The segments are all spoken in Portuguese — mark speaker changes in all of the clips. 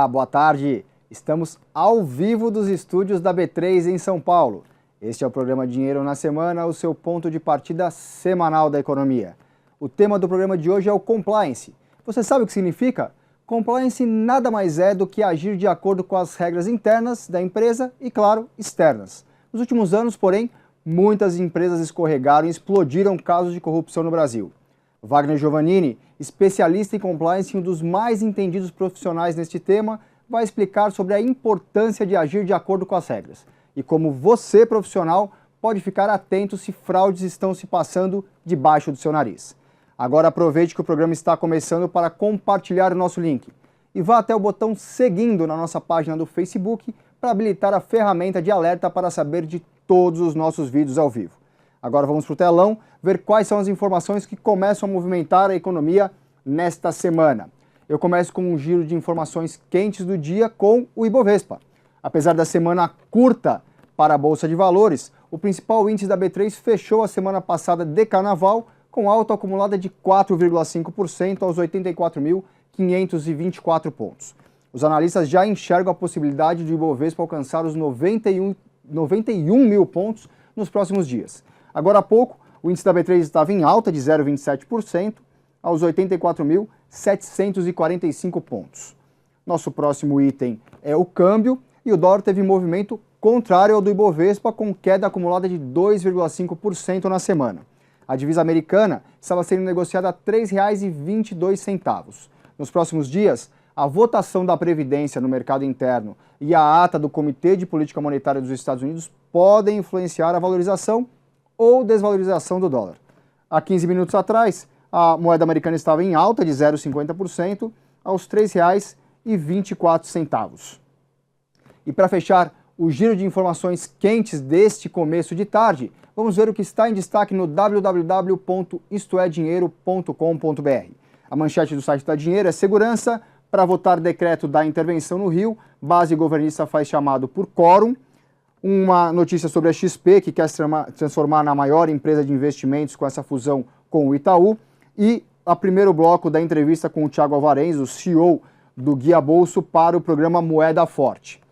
Speaker 1: Olá, boa tarde. Estamos ao vivo dos estúdios da B3 em São Paulo. Este é o programa Dinheiro na Semana, o seu ponto de partida semanal da economia. O tema do programa de hoje é o compliance. Você sabe o que significa? Compliance nada mais é do que agir de acordo com as regras internas da empresa e, claro, externas. Nos últimos anos, porém, muitas empresas escorregaram e explodiram casos de corrupção no Brasil. Wagner Giovannini, especialista em compliance e um dos mais entendidos profissionais neste tema, vai explicar sobre a importância de agir de acordo com as regras e como você, profissional, pode ficar atento se fraudes estão se passando debaixo do seu nariz. Agora aproveite que o programa está começando para compartilhar o nosso link e vá até o botão seguindo na nossa página do Facebook para habilitar a ferramenta de alerta para saber de todos os nossos vídeos ao vivo. Agora vamos para o telão ver quais são as informações que começam a movimentar a economia nesta semana. Eu começo com um giro de informações quentes do dia com o Ibovespa. Apesar da semana curta para a Bolsa de Valores, o principal índice da B3 fechou a semana passada de carnaval com alta acumulada de 4,5% aos 84.524 pontos. Os analistas já enxergam a possibilidade de o Ibovespa alcançar os 91 mil pontos nos próximos dias. Agora há pouco, o índice da B3 estava em alta de 0,27% aos 84.745 pontos. Nosso próximo item é o câmbio e o dólar teve movimento contrário ao do Ibovespa com queda acumulada de 2,5% na semana. A divisa americana estava sendo negociada a R$ 3,22. Nos próximos dias, a votação da Previdência no mercado interno e a ata do Comitê de Política Monetária dos Estados Unidos podem influenciar a valorização ou desvalorização do dólar. Há 15 minutos atrás, a moeda americana estava em alta de 0,50% aos R$ 3,24. E para fechar o giro de informações quentes deste começo de tarde, vamos ver o que está em destaque no www.istoedinheiro.com.br. A manchete do site da Dinheiro é segurança. Para votar decreto da intervenção no Rio, base governista faz chamado por quórum. Uma notícia sobre a XP, que quer se transformar na maior empresa de investimentos com essa fusão com o Itaú. E o primeiro bloco da entrevista com o Thiago Alvarenz, o CEO do Guia Bolso, para o programa Moeda Forte.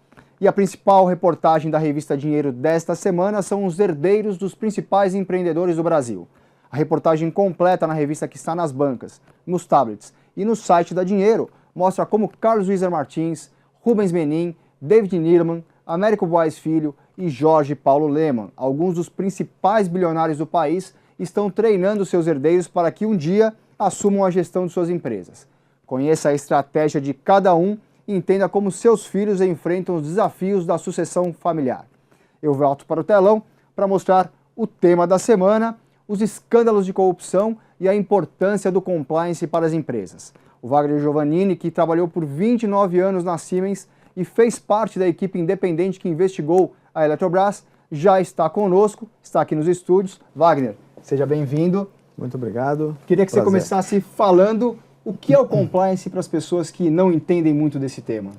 Speaker 1: E a principal reportagem da revista Dinheiro desta semana são os herdeiros dos principais empreendedores do Brasil. A reportagem completa na revista que está nas bancas, nos tablets e no site da Dinheiro mostra como Carlos Wieser Martins, Rubens Menin, David Neeleman, Américo Boaz Filho e Jorge Paulo Lemann, alguns dos principais bilionários do país, estão treinando seus herdeiros para que um dia assumam a gestão de suas empresas. Conheça a estratégia de cada um e entenda como seus filhos enfrentam os desafios da sucessão familiar. Eu volto para o telão para mostrar o tema da semana, os escândalos de corrupção e a importância do compliance para as empresas. O Wagner Giovannini, que trabalhou por 29 anos na Siemens e fez parte da equipe independente que investigou a Eletrobras, já está conosco, está aqui nos estúdios. Wagner, seja bem-vindo.
Speaker 2: Muito obrigado.
Speaker 1: Queria que você começasse falando o que é o compliance para as pessoas que não entendem muito desse tema.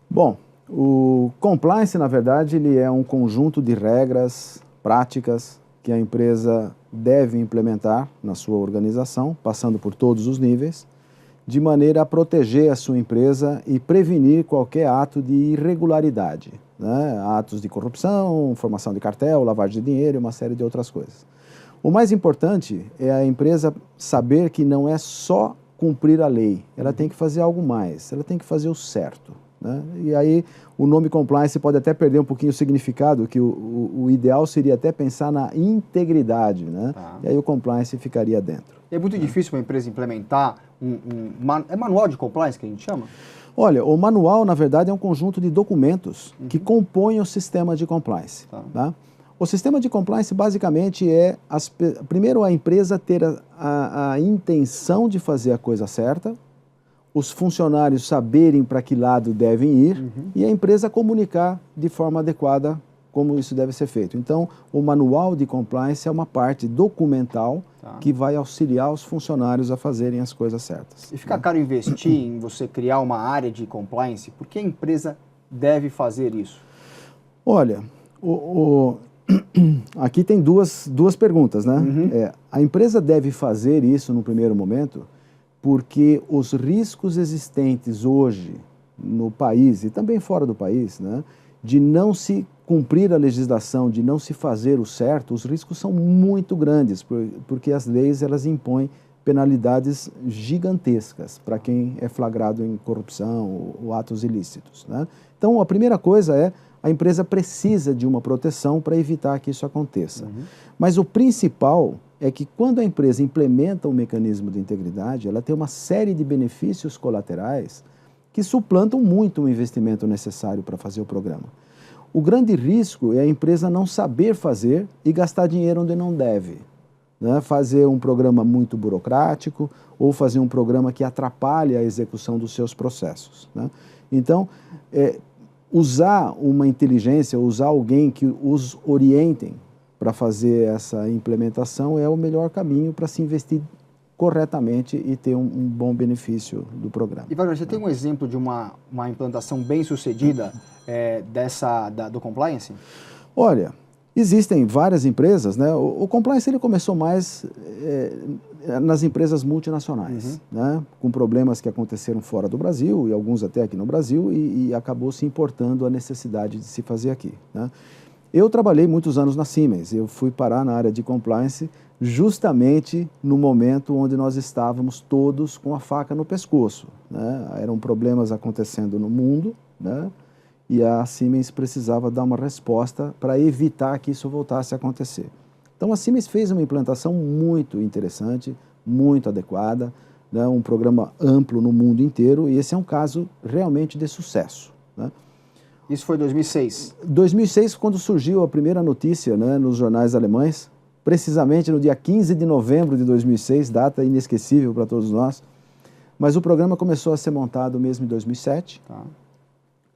Speaker 2: Bom, o compliance, na verdade, ele é um conjunto de regras, práticas que a empresa deve implementar na sua organização, passando por todos os níveis, de maneira a proteger a sua empresa e prevenir qualquer ato de irregularidade, né? Atos de corrupção, formação de cartel, lavagem de dinheiro e uma série de outras coisas. O mais importante é a empresa saber que não é só cumprir a lei, ela tem que fazer algo mais, ela tem que fazer o certo, né? E aí o nome compliance pode até perder um pouquinho o significado, que o ideal seria até pensar na integridade, né?
Speaker 1: Tá.
Speaker 2: E aí o compliance ficaria dentro.
Speaker 1: É muito difícil uma empresa implementar é manual de compliance que a gente chama?
Speaker 2: Olha, o manual, na verdade, é um conjunto de documentos que compõem o sistema de compliance. Tá? O sistema de compliance, basicamente, é, primeiro, a empresa ter a intenção de fazer a coisa certa, os funcionários saberem para que lado devem ir e a empresa comunicar de forma adequada como isso deve ser feito. Então, o manual de compliance é uma parte documental que vai auxiliar os funcionários a fazerem as coisas certas.
Speaker 1: E fica caro investir em você criar uma área de compliance? Por que a empresa deve fazer isso?
Speaker 2: Olha, aqui tem duas perguntas, né? A empresa deve fazer isso no primeiro momento porque os riscos existentes hoje no país e também fora do país, né, de não se cumprir a legislação, de não se fazer o certo, os riscos são muito grandes, porque as leis elas impõem penalidades gigantescas para quem é flagrado em corrupção ou atos ilícitos, né? Então, a primeira coisa é a empresa precisa de uma proteção para evitar que isso aconteça. Mas o principal é que quando a empresa implementa um mecanismo de integridade, ela tem uma série de benefícios colaterais que suplantam muito o investimento necessário para fazer o programa. O grande risco é a empresa não saber fazer e gastar dinheiro onde não deve, né? Fazer um programa muito burocrático ou fazer um programa que atrapalhe a execução dos seus processos, né? Então, usar uma inteligência, usar alguém que os orientem para fazer essa implementação é o melhor caminho para se investir corretamente e ter um bom benefício do programa.
Speaker 1: E, Wagner, você tem um exemplo de uma implantação bem sucedida do compliance?
Speaker 2: Olha, existem várias empresas, né? O compliance ele começou mais nas empresas multinacionais, né? Com problemas que aconteceram fora do Brasil e alguns até aqui no Brasil e acabou se importando a necessidade de se fazer aqui, né? Eu trabalhei muitos anos na Siemens, eu fui parar na área de compliance justamente no momento onde nós estávamos todos com a faca no pescoço, né? Eram problemas acontecendo no mundo, né? E a Siemens precisava dar uma resposta para evitar que isso voltasse a acontecer. Então a Siemens fez uma implantação muito interessante, muito adequada, né? Um programa amplo no mundo inteiro e esse é um caso realmente de sucesso, né?
Speaker 1: Isso foi em 2006?
Speaker 2: 2006, quando surgiu a primeira notícia, né, nos jornais alemães, precisamente no dia 15 de novembro de 2006, data inesquecível para todos nós, mas o programa começou a ser montado mesmo em 2007,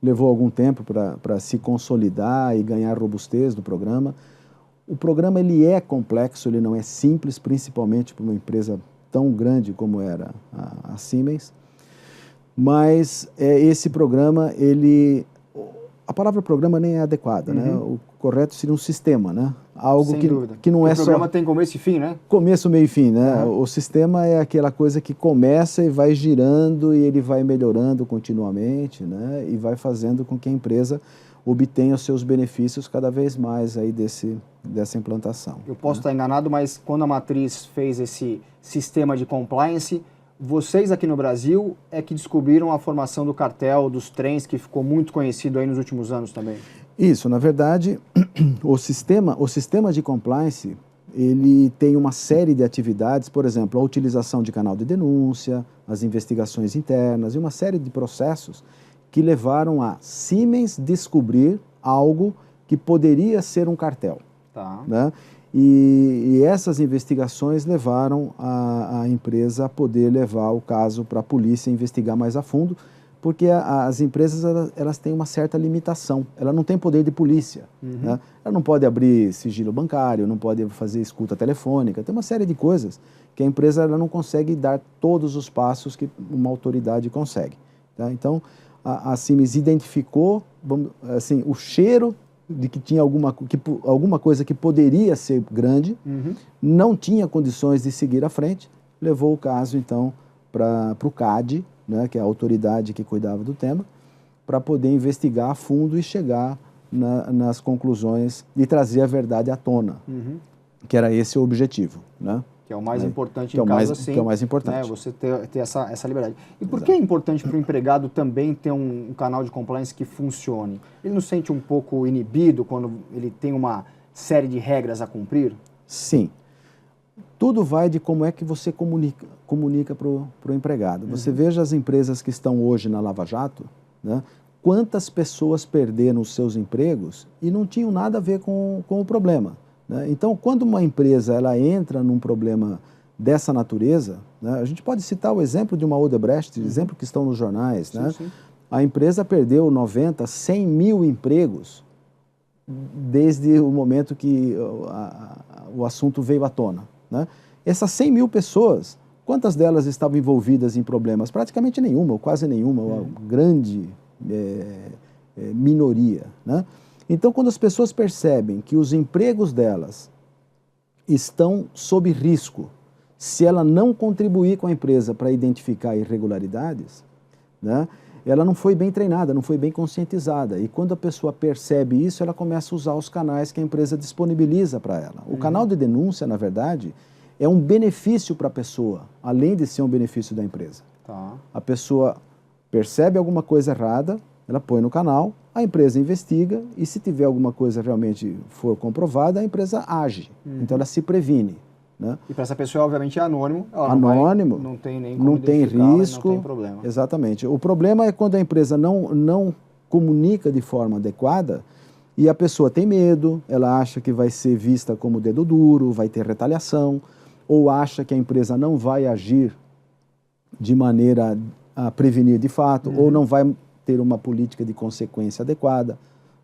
Speaker 2: levou algum tempo para se consolidar e ganhar robustez do programa. O programa ele é complexo, ele não é simples, principalmente para uma empresa tão grande como era a Siemens, mas esse programa, a palavra programa nem é adequada, né? O correto seria um sistema, né? Algo que não é só... O
Speaker 1: programa tem começo e fim, né?
Speaker 2: Começo, meio e fim, né? O sistema é aquela coisa que começa e vai girando e ele vai melhorando continuamente, né? E vai fazendo com que a empresa obtenha os seus benefícios cada vez mais aí dessa implantação.
Speaker 1: Eu posso estar enganado, mas quando a Matriz fez esse sistema de compliance, vocês aqui no Brasil é que descobriram a formação do cartel dos trens, que ficou muito conhecido aí nos últimos anos também.
Speaker 2: Isso, na verdade, o sistema de compliance, ele tem uma série de atividades, por exemplo, a utilização de canal de denúncia, as investigações internas e uma série de processos que levaram a Siemens descobrir algo que poderia ser um cartel, né? E essas investigações levaram a empresa a poder levar o caso para a polícia investigar mais a fundo, porque as empresas elas têm uma certa limitação, ela não tem poder de polícia, né? Ela não pode abrir sigilo bancário, não pode fazer escuta telefônica, tem uma série de coisas que a empresa ela não consegue dar todos os passos que uma autoridade consegue, tá? Então, a Siemens identificou assim, o cheiro de que tinha alguma coisa que poderia ser grande, não tinha condições de seguir à frente, levou o caso, então, para o CAD, né, que é a autoridade que cuidava do tema, para poder investigar a fundo e chegar nas conclusões e trazer a verdade à tona, que era esse o objetivo, né?
Speaker 1: Que é o mais importante em casos assim.
Speaker 2: Que é o mais importante.
Speaker 1: Né, você ter essa liberdade. E por que é importante para o empregado também ter um canal de compliance que funcione? Ele não se sente um pouco inibido quando ele tem uma série de regras a cumprir?
Speaker 2: Sim. Tudo vai de como é que você comunica para o empregado. Você veja as empresas que estão hoje na Lava Jato, né? Quantas pessoas perderam os seus empregos e não tinham nada a ver com o problema, né? Então, quando uma empresa ela entra num problema dessa natureza, né, a gente pode citar o exemplo de uma Odebrecht, exemplo que estão nos jornais, né?
Speaker 1: Sim.
Speaker 2: A empresa perdeu 90, 100 mil empregos desde o momento que o assunto veio à tona, né? Essas 100 mil pessoas, quantas delas estavam envolvidas em problemas? Praticamente nenhuma, ou quase nenhuma, uma grande minoria, né? Então, quando as pessoas percebem que os empregos delas estão sob risco, se ela não contribuir com a empresa para identificar irregularidades, né, ela não foi bem treinada, não foi bem conscientizada. E quando a pessoa percebe isso, ela começa a usar os canais que a empresa disponibiliza para ela. O canal de denúncia, na verdade, é um benefício para a pessoa, além de ser um benefício da empresa.
Speaker 1: Tá.
Speaker 2: A pessoa percebe alguma coisa errada, ela põe no canal, a empresa investiga e se tiver alguma coisa realmente for comprovada, a empresa age. Então ela se previne. Né?
Speaker 1: E para essa pessoa, obviamente, é anônimo. Ela
Speaker 2: anônimo,
Speaker 1: não tem nem como
Speaker 2: não tem risco,
Speaker 1: não tem problema.
Speaker 2: Exatamente. O problema é quando a empresa não comunica de forma adequada e a pessoa tem medo, ela acha que vai ser vista como dedo duro, vai ter retaliação, ou acha que a empresa não vai agir de maneira a prevenir de fato, ou não vai ter uma política de consequência adequada,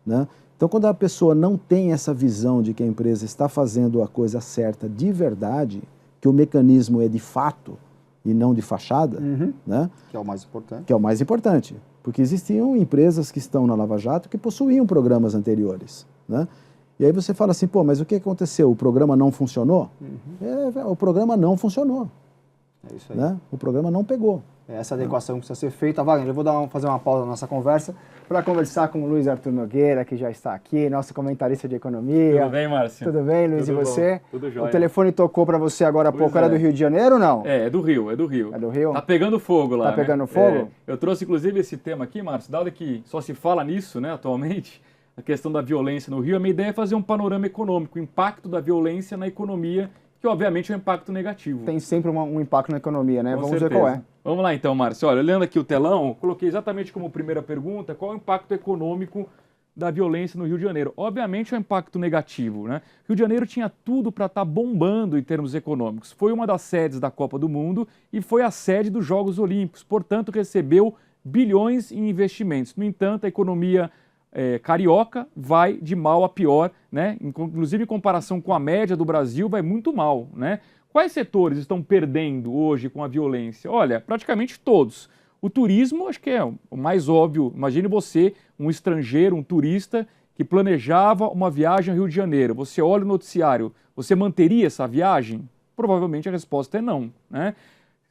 Speaker 2: né? Então, quando a pessoa não tem essa visão de que a empresa está fazendo a coisa certa de verdade, que o mecanismo é de fato e não de fachada, né?
Speaker 1: Que é o mais importante.
Speaker 2: Que é o mais importante, porque existiam empresas que estão na Lava Jato que possuíam programas anteriores, né? E aí você fala assim, pô, mas o que aconteceu? O programa não funcionou? O programa não funcionou.
Speaker 1: É isso aí.
Speaker 2: Né? O programa não pegou.
Speaker 1: Essa adequação precisa ser feita. Wagner, eu vou fazer uma pausa na nossa conversa para conversar com o Luiz Arthur Nogueira, que já está aqui, nosso comentarista de economia.
Speaker 3: Tudo bem, Márcio?
Speaker 1: Tudo bem, Luiz,
Speaker 3: Tudo
Speaker 1: e você?
Speaker 3: Bom. Tudo jóia.
Speaker 1: O telefone tocou para você agora há pouco, era do Rio de Janeiro ou não?
Speaker 3: É do Rio, é do Rio.
Speaker 1: É do Rio?
Speaker 3: Tá pegando fogo lá,
Speaker 1: Tá pegando fogo?
Speaker 3: Eu trouxe, inclusive, esse tema aqui, Márcio, dado que só se fala nisso, né, atualmente, a questão da violência no Rio, a minha ideia é fazer um panorama econômico, o impacto da violência na economia, que obviamente é um impacto negativo.
Speaker 1: Tem sempre um impacto na economia, né? Vamos
Speaker 3: certeza.
Speaker 1: ver qual é.
Speaker 3: Vamos lá então, Márcio. Olha, olhando aqui o telão, coloquei exatamente como primeira pergunta qual é o impacto econômico da violência no Rio de Janeiro. Obviamente é um impacto negativo, né? Rio de Janeiro tinha tudo para estar bombando em termos econômicos. Foi uma das sedes da Copa do Mundo e foi a sede dos Jogos Olímpicos, portanto recebeu bilhões em investimentos. No entanto, a economia carioca vai de mal a pior, né? Inclusive em comparação com a média do Brasil, vai muito mal, né? Quais setores estão perdendo hoje com a violência? Olha, praticamente todos. O turismo, acho que é o mais óbvio. Imagine você, um estrangeiro, um turista, que planejava uma viagem ao Rio de Janeiro. Você olha o noticiário, você manteria essa viagem? Provavelmente a resposta é não, né?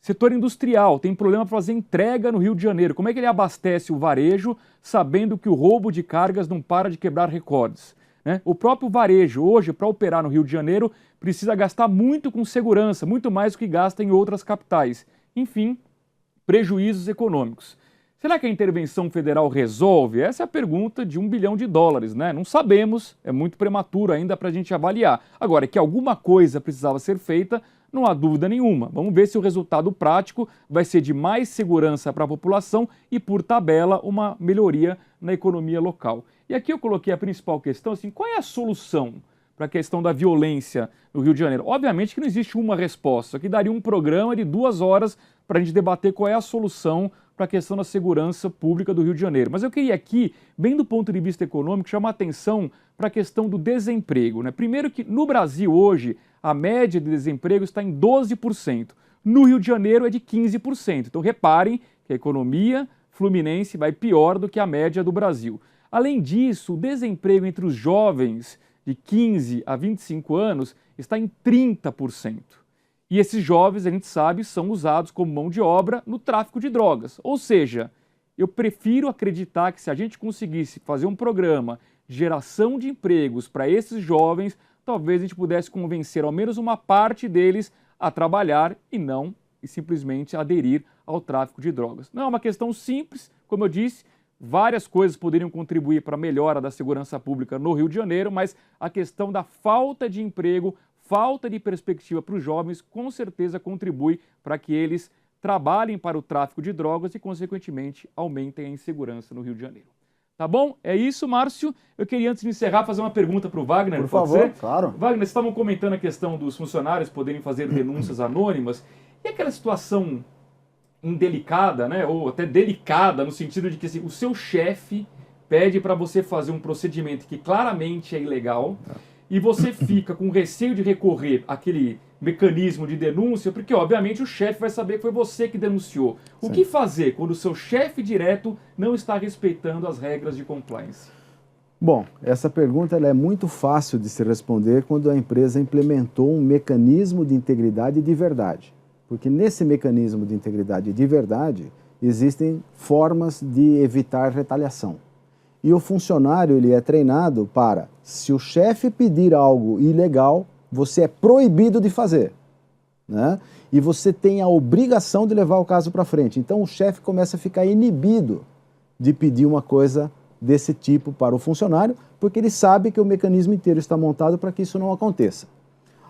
Speaker 3: Setor industrial, tem problema para fazer entrega no Rio de Janeiro. Como é que ele abastece o varejo sabendo que o roubo de cargas não para de quebrar recordes? Né? O próprio varejo, hoje, para operar no Rio de Janeiro, precisa gastar muito com segurança, muito mais do que gasta em outras capitais. Enfim, prejuízos econômicos. Será que a intervenção federal resolve? Essa é a pergunta de $1 bilhão, né? Não sabemos, é muito prematuro ainda para a gente avaliar. Agora, que alguma coisa precisava ser feita, não há dúvida nenhuma. Vamos ver se o resultado prático vai ser de mais segurança para a população e, por tabela, uma melhoria na economia local. E aqui eu coloquei a principal questão, assim, qual é a solução para a questão da violência no Rio de Janeiro? Obviamente que não existe uma resposta, que daria um programa de 2 horas para a gente debater qual é a solução para a questão da segurança pública do Rio de Janeiro. Mas eu queria aqui, bem do ponto de vista econômico, chamar atenção para a questão do desemprego, né? Primeiro que no Brasil hoje, a média de desemprego está em 12%. No Rio de Janeiro é de 15%. Então reparem que a economia fluminense vai pior do que a média do Brasil. Além disso, o desemprego entre os jovens de 15 a 25 anos está em 30%. E esses jovens, a gente sabe, são usados como mão de obra no tráfico de drogas. Ou seja, eu prefiro acreditar que se a gente conseguisse fazer um programa de geração de empregos para esses jovens, talvez a gente pudesse convencer ao menos uma parte deles a trabalhar e simplesmente aderir ao tráfico de drogas. Não é uma questão simples, como eu disse, várias coisas poderiam contribuir para a melhora da segurança pública no Rio de Janeiro, mas a questão da falta de emprego, falta de perspectiva para os jovens, com certeza contribui para que eles trabalhem para o tráfico de drogas e, consequentemente, aumentem a insegurança no Rio de Janeiro. Tá bom? É isso, Márcio. Eu queria, antes de encerrar, fazer uma pergunta para o Wagner.
Speaker 1: Por favor, claro.
Speaker 3: Wagner, vocês estavam comentando a questão dos funcionários poderem fazer denúncias anônimas. E aquela situação indelicada, né? Ou até delicada, no sentido de que assim, o seu chefe pede para você fazer um procedimento que claramente é ilegal e você fica com receio de recorrer àquele mecanismo de denúncia, porque obviamente o chefe vai saber que foi você que denunciou. O que fazer quando o seu chefe direto não está respeitando as regras de compliance?
Speaker 2: Bom, essa pergunta ela é muito fácil de se responder quando a empresa implementou um mecanismo de integridade de verdade. Porque nesse mecanismo de integridade de verdade existem formas de evitar retaliação. E o funcionário ele é treinado para, se o chefe pedir algo ilegal, você é proibido de fazer, né? E você tem a obrigação de levar o caso para frente. Então o chefe começa a ficar inibido de pedir uma coisa desse tipo para o funcionário, porque ele sabe que o mecanismo inteiro está montado para que isso não aconteça.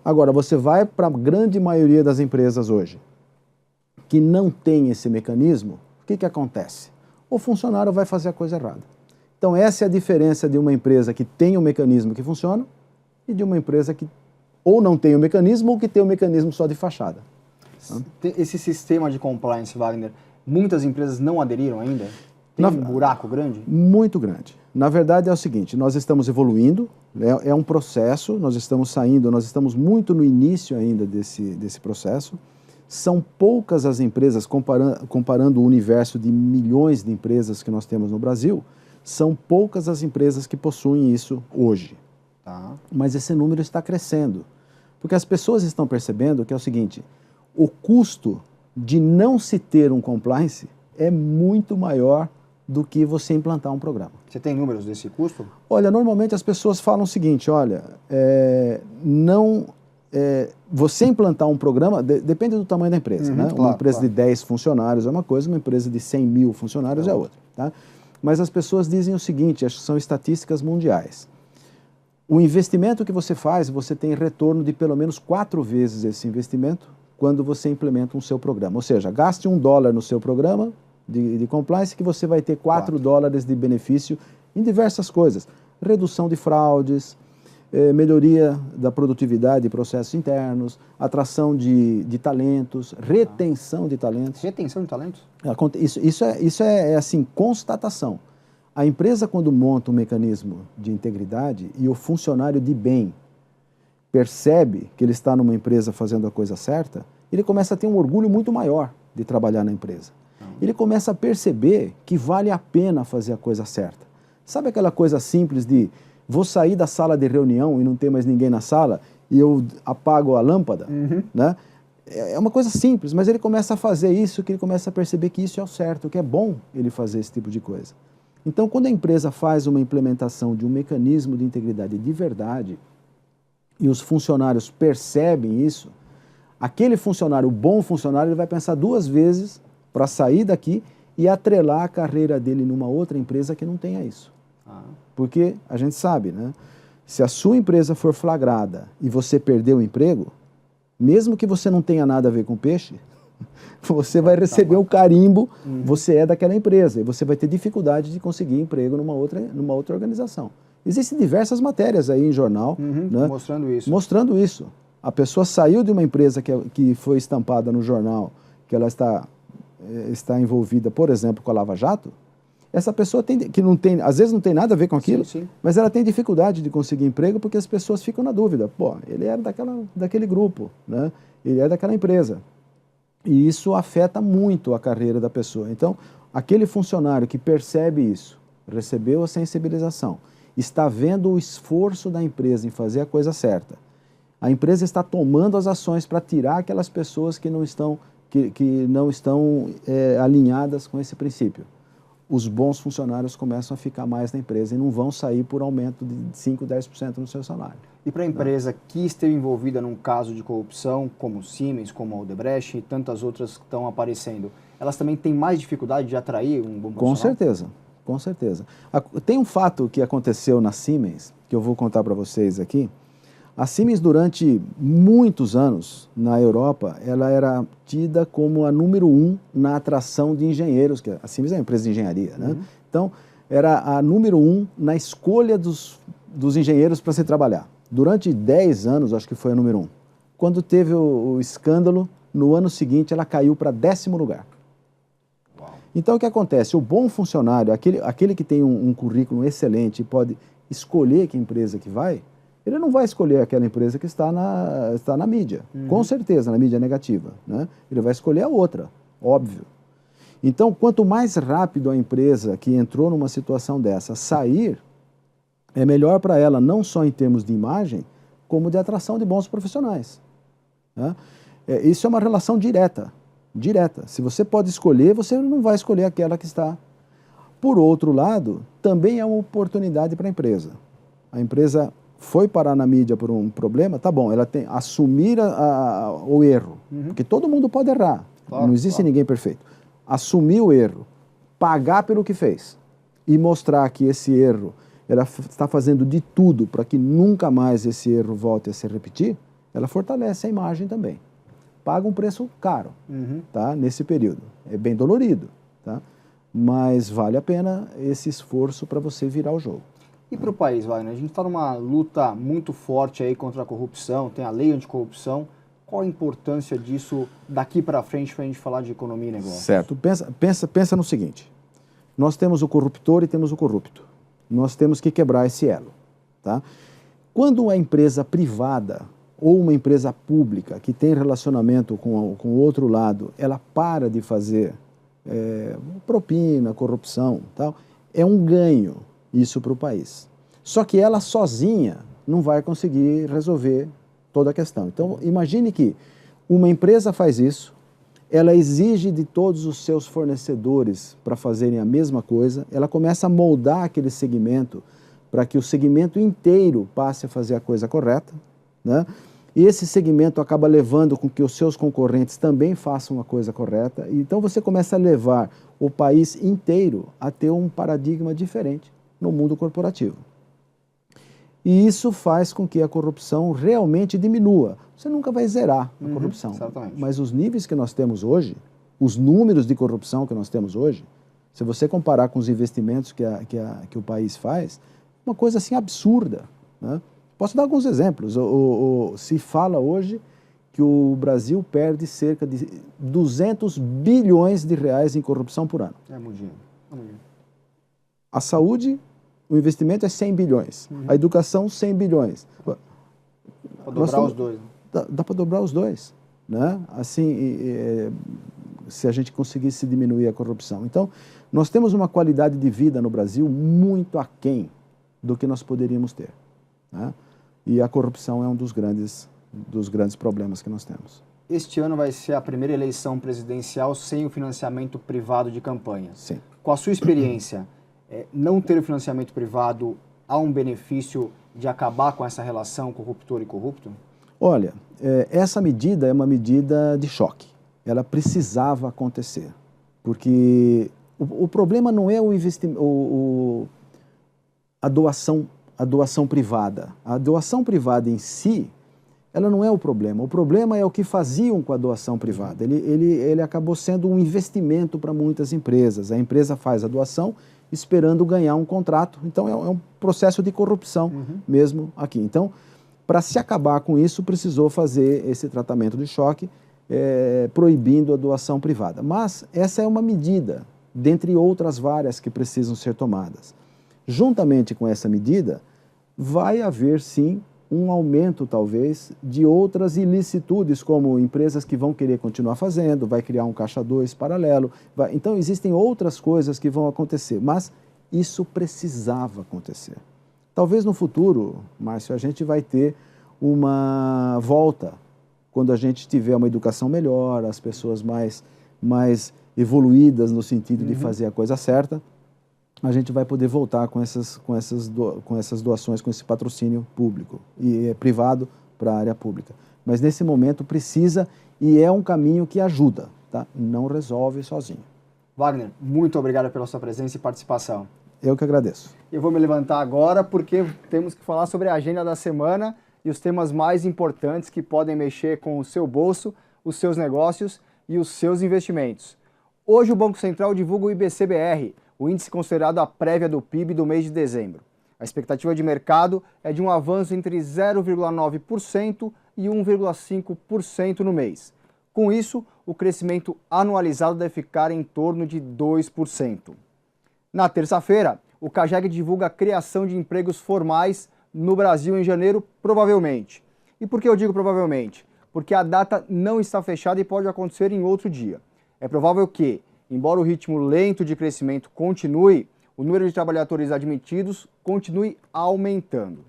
Speaker 2: Agora, você vai para a grande maioria das empresas hoje, que não tem esse mecanismo, o que acontece? O funcionário vai fazer a coisa errada. Então essa é a diferença de uma empresa que tem um mecanismo que funciona e de uma empresa que ou não tem o mecanismo ou que tem o mecanismo só de fachada.
Speaker 1: Esse sistema de compliance, Wagner, muitas empresas não aderiram ainda? Tem um buraco grande?
Speaker 2: Muito grande. Na verdade é o seguinte, nós estamos evoluindo, é um processo, nós estamos muito no início ainda desse processo. São poucas as empresas, comparando o universo de milhões de empresas que nós temos no Brasil, são poucas as empresas que possuem isso hoje.
Speaker 1: Tá.
Speaker 2: Mas esse número está crescendo, porque as pessoas estão percebendo que é o seguinte, o custo de não se ter um compliance é muito maior do que você implantar um programa.
Speaker 1: Você tem números desse custo?
Speaker 2: Olha, normalmente as pessoas falam o seguinte, olha, você implantar um programa, depende do tamanho da empresa, né?
Speaker 1: Claro,
Speaker 2: uma empresa de 10 funcionários é uma coisa, uma empresa de 100 mil funcionários é outra. Tá? Mas as pessoas dizem o seguinte, acho que são estatísticas mundiais. O investimento que você faz, você tem retorno de pelo menos 4 vezes esse investimento quando você implementa um seu programa. Ou seja, gaste $1 no seu programa de compliance que você vai ter $4 de benefício em diversas coisas. Redução de fraudes, melhoria da produtividade de processos internos, atração de talentos, retenção de talentos.
Speaker 1: Retenção de talentos?
Speaker 2: Isso é assim, constatação. A empresa, quando monta um mecanismo de integridade e o funcionário de bem percebe que ele está numa empresa fazendo a coisa certa, ele começa a ter um orgulho muito maior de trabalhar na empresa. Ele começa a perceber que vale a pena fazer a coisa certa. Sabe aquela coisa simples de vou sair da sala de reunião e não tem mais ninguém na sala e eu apago a lâmpada? Né? É uma coisa simples, mas ele começa a fazer isso, que ele começa a perceber que isso é o certo, que é bom ele fazer esse tipo de coisa. Então, quando a empresa faz uma implementação de um mecanismo de integridade de verdade e os funcionários percebem isso, aquele funcionário, o bom funcionário, ele vai pensar 2 vezes para sair daqui e atrelar a carreira dele numa outra empresa que não tenha isso. Porque a gente sabe, né? Se a sua empresa for flagrada e você perder o emprego, mesmo que você não tenha nada a ver com peixe, você vai receber o carimbo, você é daquela empresa, e você vai ter dificuldade de conseguir emprego numa outra organização. Existem diversas matérias aí em jornal, né, mostrando isso. A pessoa saiu de uma empresa que foi estampada no jornal, que ela está envolvida, por exemplo, com a Lava Jato. Essa pessoa às vezes não tem nada a ver com aquilo, sim. Mas ela tem dificuldade de conseguir emprego porque as pessoas ficam na dúvida. Pô, ele era daquele grupo, né? Ele é daquela empresa. E isso afeta muito a carreira da pessoa. Então, aquele funcionário que percebe isso, recebeu a sensibilização, está vendo o esforço da empresa em fazer a coisa certa, a empresa está tomando as ações para tirar aquelas pessoas que não estão alinhadas com esse princípio. Os bons funcionários começam a ficar mais na empresa e não vão sair por aumento de 5%, 10% no seu salário.
Speaker 1: E para a empresa que esteve envolvida num caso de corrupção, como o Siemens, como a Odebrecht e tantas outras que estão aparecendo, elas também têm mais dificuldade de atrair um bom profissional?
Speaker 2: Com certeza, com certeza. Tem um fato que aconteceu na Siemens, que eu vou contar para vocês aqui. A Siemens, durante muitos anos, na Europa, ela era tida como a número 1 na atração de engenheiros, que a Siemens é uma empresa de engenharia, né? Então, era a número 1 na escolha dos engenheiros para se trabalhar. Durante 10 anos, acho que foi a número 1. Quando teve o escândalo, no ano seguinte, ela caiu para 10º lugar. Uau. Então, o que acontece? O bom funcionário, aquele que tem um currículo excelente e pode escolher que empresa que vai, ele não vai escolher aquela empresa que está na mídia, com certeza, na mídia negativa, né? Ele vai escolher a outra, óbvio. Então, quanto mais rápido a empresa que entrou numa situação dessa sair, é melhor para ela, não só em termos de imagem, como de atração de bons profissionais, né? Isso é uma relação direta. direta. Se você pode escolher, você não vai escolher aquela que está. Por outro lado, também é uma oportunidade para a empresa. A empresa foi parar na mídia por um problema, tá bom, ela tem assumir o erro, porque todo mundo pode errar, claro, não existe ninguém perfeito. Assumir o erro, pagar pelo que fez e mostrar que esse erro, ela está fazendo de tudo para que nunca mais esse erro volte a se repetir, ela fortalece a imagem também. Paga um preço caro, tá? Nesse período. É bem dolorido, tá? Mas vale a pena esse esforço para você virar o jogo.
Speaker 1: E para o país, Wagner? A gente está numa luta muito forte aí contra a corrupção, tem a lei anticorrupção. Qual a importância disso daqui para frente para a gente falar de economia e negócio?
Speaker 2: Certo. Pensa no seguinte. Nós temos o corruptor e temos o corrupto. Nós temos que quebrar esse elo, tá? Quando uma empresa privada ou uma empresa pública que tem relacionamento com o outro lado, ela para de fazer propina, corrupção, tal, é um ganho isso para o país. Só que ela sozinha não vai conseguir resolver toda a questão. Então, imagine que uma empresa faz isso, ela exige de todos os seus fornecedores para fazerem a mesma coisa, ela começa a moldar aquele segmento para que o segmento inteiro passe a fazer a coisa correta, né? E esse segmento acaba levando com que os seus concorrentes também façam a coisa correta. Então você começa a levar o país inteiro a ter um paradigma diferente no mundo corporativo. E isso faz com que a corrupção realmente diminua. Você nunca vai zerar a corrupção, mas os níveis que nós temos hoje, os números de corrupção que nós temos hoje, se você comparar com os investimentos que o país faz, uma coisa assim absurda, né? Posso dar alguns exemplos. Se fala hoje que o Brasil perde cerca de 200 bilhões de reais em corrupção por ano.
Speaker 1: É muito dinheiro.
Speaker 2: A saúde, o investimento é 100 bilhões. A educação, 100 bilhões.
Speaker 1: Para dobrar os dois.
Speaker 2: Dá para dobrar os dois, né? Assim, se a gente conseguisse diminuir a corrupção. Então, nós temos uma qualidade de vida no Brasil muito aquém do que nós poderíamos ter, né? E a corrupção é um dos grandes problemas que nós temos.
Speaker 1: Este ano vai ser a primeira eleição presidencial sem o financiamento privado de campanha.
Speaker 2: Sim.
Speaker 1: Com a sua experiência, não ter o financiamento privado há um benefício de acabar com essa relação corruptor e corrupto?
Speaker 2: Olha, essa medida é uma medida de choque. Ela precisava acontecer, porque o problema não é o investimento, a doação privada. A doação privada em si, ela não é o problema. O problema é o que faziam com a doação privada. Ele acabou sendo um investimento para muitas empresas. A empresa faz a doação esperando ganhar um contrato. Então, é um processo de corrupção mesmo aqui. Então, para se acabar com isso, precisou fazer esse tratamento de choque, proibindo a doação privada. Mas essa é uma medida, dentre outras várias que precisam ser tomadas. Juntamente com essa medida, vai haver sim um aumento talvez de outras ilicitudes, como empresas que vão querer continuar fazendo, vai criar um caixa 2 paralelo. Então existem outras coisas que vão acontecer, mas isso precisava acontecer. Talvez no futuro, Márcio, a gente vai ter uma volta, quando a gente tiver uma educação melhor, as pessoas mais evoluídas no sentido de fazer a coisa certa, a gente vai poder voltar com essas doações, com esse patrocínio público e privado para a área pública. Mas nesse momento precisa e é um caminho que ajuda, tá? Não resolve sozinho.
Speaker 1: Wagner, muito obrigado pela sua presença e participação.
Speaker 2: Eu que agradeço.
Speaker 1: Eu vou me levantar agora porque temos que falar sobre a agenda da semana e os temas mais importantes que podem mexer com o seu bolso, os seus negócios e os seus investimentos. Hoje o Banco Central divulga o IBC-BR, o índice considerado a prévia do PIB do mês de dezembro. A expectativa de mercado é de um avanço entre 0,9% e 1,5% no mês. Com isso, o crescimento anualizado deve ficar em torno de 2%. Na terça-feira, o CAGED divulga a criação de empregos formais no Brasil em janeiro, provavelmente. E por que eu digo provavelmente? Porque a data não está fechada e pode acontecer em outro dia. É provável que, embora o ritmo lento de crescimento continue, o número de trabalhadores admitidos continue aumentando.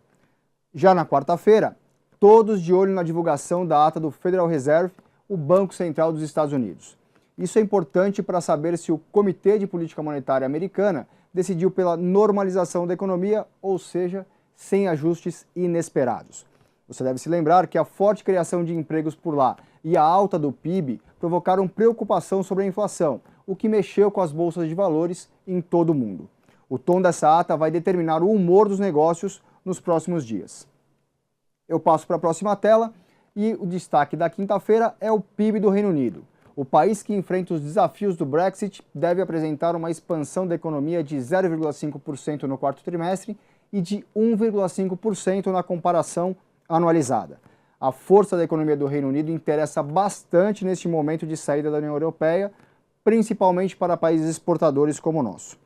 Speaker 1: Já na quarta-feira, todos de olho na divulgação da ata do Federal Reserve, o Banco Central dos Estados Unidos. Isso é importante para saber se o Comitê de Política Monetária americana decidiu pela normalização da economia, ou seja, sem ajustes inesperados. Você deve se lembrar que a forte criação de empregos por lá e a alta do PIB provocaram preocupação sobre a inflação, o que mexeu com as bolsas de valores em todo o mundo. O tom dessa ata vai determinar o humor dos negócios nos próximos dias. Eu passo para a próxima tela e o destaque da quinta-feira é o PIB do Reino Unido. O país que enfrenta os desafios do Brexit deve apresentar uma expansão da economia de 0,5% no quarto trimestre e de 1,5% na comparação anualizada. A força da economia do Reino Unido interessa bastante neste momento de saída da União Europeia, principalmente para países exportadores como o nosso.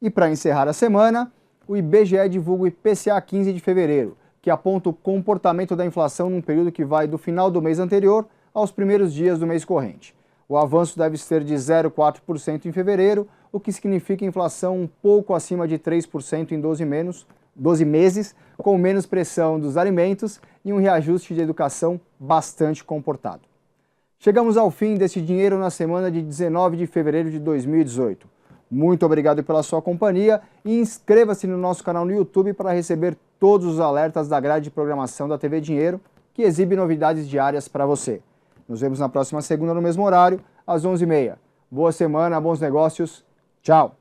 Speaker 1: E para encerrar a semana, o IBGE divulga o IPCA 15 de fevereiro, que aponta o comportamento da inflação num período que vai do final do mês anterior aos primeiros dias do mês corrente. O avanço deve ser de 0,4% em fevereiro, o que significa inflação um pouco acima de 3% em 12 meses, com menos pressão dos alimentos e um reajuste de educação bastante comportado. Chegamos ao fim desse Dinheiro na semana de 19 de fevereiro de 2018. Muito obrigado pela sua companhia e inscreva-se no nosso canal no YouTube para receber todos os alertas da grade de programação da TV Dinheiro, que exibe novidades diárias para você. Nos vemos na próxima segunda no mesmo horário, às 11h30. Boa semana, bons negócios. Tchau!